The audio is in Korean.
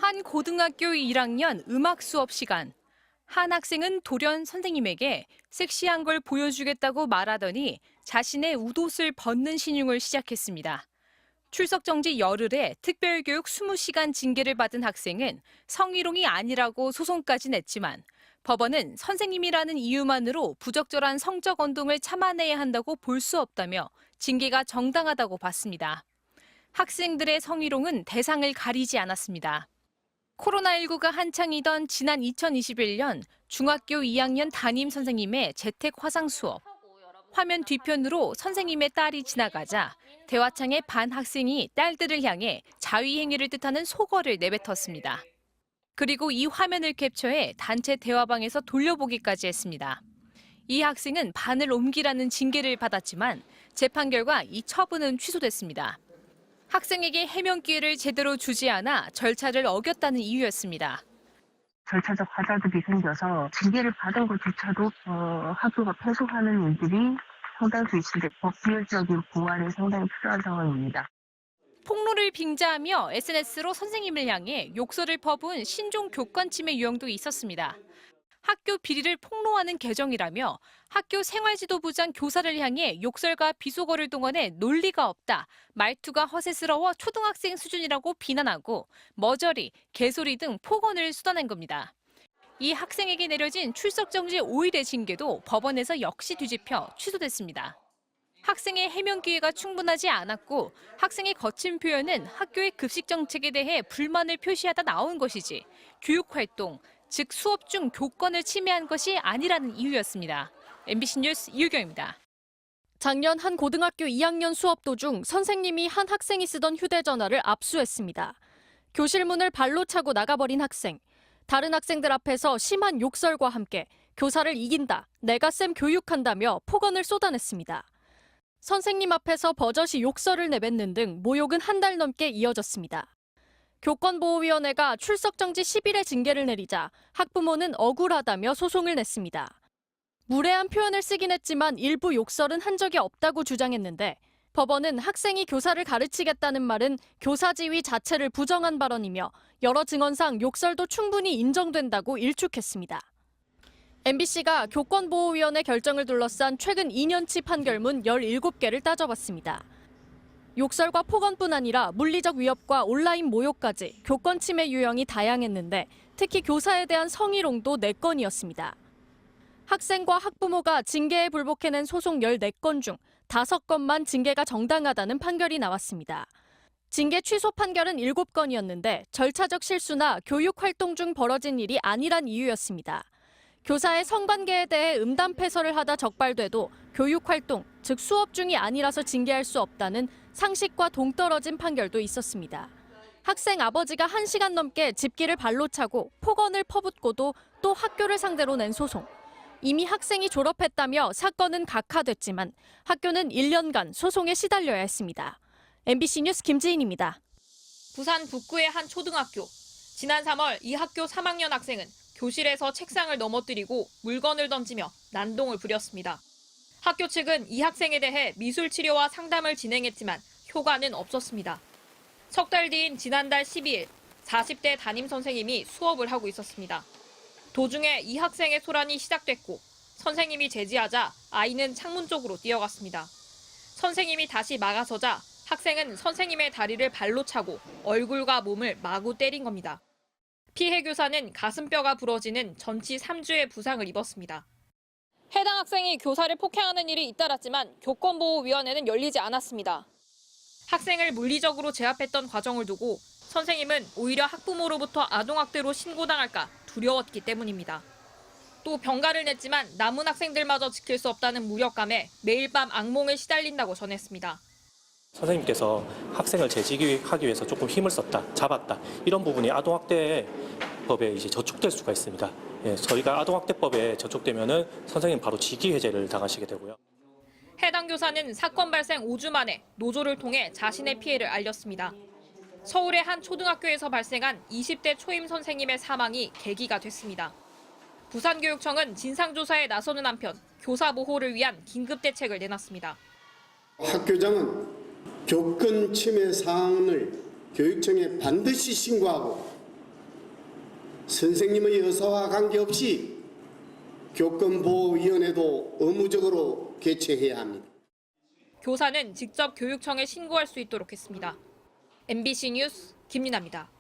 한 고등학교 1학년 음악 수업 시간. 한 학생은 돌연 선생님에게 섹시한 걸 보여주겠다고 말하더니 자신의 웃옷을 벗는 신용을 시작했습니다. 출석 정지 열흘에 특별교육 20시간 징계를 받은 학생은 성희롱이 아니라고 소송까지 냈지만 법원은 선생님이라는 이유만으로 부적절한 성적 언동을 참아내야 한다고 볼 수 없다며 징계가 정당하다고 봤습니다. 학생들의 성희롱은 대상을 가리지 않았습니다. 코로나19가 한창이던 지난 2021년 중학교 2학년 담임 선생님의 재택 화상 수업. 화면 뒤편으로 선생님의 딸이 지나가자 대화창에 반 학생이 딸들을 향해 자위 행위를 뜻하는 속어를 내뱉었습니다. 그리고 이 화면을 캡처해 단체 대화방에서 돌려보기까지 했습니다. 이 학생은 반을 옮기라는 징계를 받았지만 재판 결과 이 처분은 취소됐습니다. 학생에게 해명 기회를 제대로 주지 않아 절차를 어겼다는 이유였습니다. 절차적 과자들이 생겨서 징계를 받은 것조차도 학교가 패소하는 일들이 상당수 있는데 법규적인 보완이 상당히 필요한 상황입니다. 폭로를 빙자하며 SNS로 선생님을 향해 욕설을 퍼부은 신종 교권 침해 유형도 있었습니다. 학교 비리를 폭로하는 계정이라며 학교 생활지도부장 교사를 향해 욕설과 비속어를 동원해 논리가 없다, 말투가 허세스러워 초등학생 수준이라고 비난하고 머저리, 개소리 등 폭언을 쏟아낸 겁니다. 이 학생에게 내려진 출석 정지 5일의 징계도 법원에서 역시 뒤집혀 취소됐습니다. 학생의 해명 기회가 충분하지 않았고 학생의 거친 표현은 학교의 급식 정책에 대해 불만을 표시하다 나온 것이지 교육활동, 즉 수업 중 교권을 침해한 것이 아니라는 이유였습니다. MBC 뉴스 이유경입니다. 작년 한 고등학교 2학년 수업 도중 선생님이 한 학생이 쓰던 휴대전화를 압수했습니다. 교실 문을 발로 차고 나가버린 학생. 다른 학생들 앞에서 심한 욕설과 함께 교사를 이긴다, 내가 쌤 교육한다며 폭언을 쏟아냈습니다. 선생님 앞에서 버젓이 욕설을 내뱉는 등 모욕은 한 달 넘게 이어졌습니다. 교권보호위원회가 출석정지 10일의 징계를 내리자 학부모는 억울하다며 소송을 냈습니다. 무례한 표현을 쓰긴 했지만 일부 욕설은 한 적이 없다고 주장했는데 법원은 학생이 교사를 가르치겠다는 말은 교사 지위 자체를 부정한 발언이며 여러 증언상 욕설도 충분히 인정된다고 일축했습니다. MBC가 교권보호위원회 결정을 둘러싼 최근 2년치 판결문 17개를 따져봤습니다. 욕설과 폭언뿐 아니라 물리적 위협과 온라인 모욕까지 교권 침해 유형이 다양했는데 특히 교사에 대한 성희롱도 4건이었습니다. 학생과 학부모가 징계에 불복해낸 소송 14건 중 5건만 징계가 정당하다는 판결이 나왔습니다. 징계 취소 판결은 7건이었는데 절차적 실수나 교육활동 중 벌어진 일이 아니란 이유였습니다. 교사의 성관계에 대해 음담패설을 하다 적발돼도 교육활동, 즉 수업 중이 아니라서 징계할 수 없다는 상식과 동떨어진 판결도 있었습니다. 학생 아버지가 1시간 넘게 집기를 발로 차고 폭언을 퍼붓고도 또 학교를 상대로 낸 소송. 이미 학생이 졸업했다며 사건은 각하됐지만 학교는 1년간 소송에 시달려야 했습니다. MBC 뉴스 김지인입니다. 부산 북구의 한 초등학교. 지난 3월 이 학교 3학년 학생은 교실에서 책상을 넘어뜨리고 물건을 던지며 난동을 부렸습니다. 학교 측은 이 학생에 대해 미술 치료와 상담을 진행했지만 효과는 없었습니다. 석 달 뒤인 지난달 12일 40대 담임 선생님이 수업을 하고 있었습니다. 도중에 이 학생의 소란이 시작됐고 선생님이 제지하자 아이는 창문 쪽으로 뛰어갔습니다. 선생님이 다시 막아서자 학생은 선생님의 다리를 발로 차고 얼굴과 몸을 마구 때린 겁니다. 피해 교사는 가슴뼈가 부러지는 전치 3주의 부상을 입었습니다. 해당 학생이 교사를 폭행하는 일이 잇따랐지만 교권보호위원회는 열리지 않았습니다. 학생을 물리적으로 제압했던 과정을 두고 선생님은 오히려 학부모로부터 아동학대로 신고당할까 두려웠기 때문입니다. 또 병가를 냈지만 남은 학생들마저 지킬 수 없다는 무력감에 매일 밤 악몽에 시달린다고 전했습니다. 선생님께서 학생을 제지하기 위해서 조금 힘을 썼다, 잡았다 이런 부분이 아동학대법에 이제 저촉될 수가 있습니다. 저희가 아동학대법에 저촉되면은 선생님 바로 직위 해제를 당하시게 되고요. 해당 교사는 사건 발생 5주 만에 노조를 통해 자신의 피해를 알렸습니다. 서울의 한 초등학교에서 발생한 20대 초임 선생님의 사망이 계기가 됐습니다. 부산교육청은 진상조사에 나서는 한편 교사 보호를 위한 긴급대책을 내놨습니다. 학교장은 교권 침해 사항을 교육청에 반드시 신고하고 선생님의 의사와 관계없이 교권보호위원회도 의무적으로 개최해야 합니다. 교사는 직접 교육청에 신고할 수 있도록 했습니다. MBC 뉴스 김민아입니다.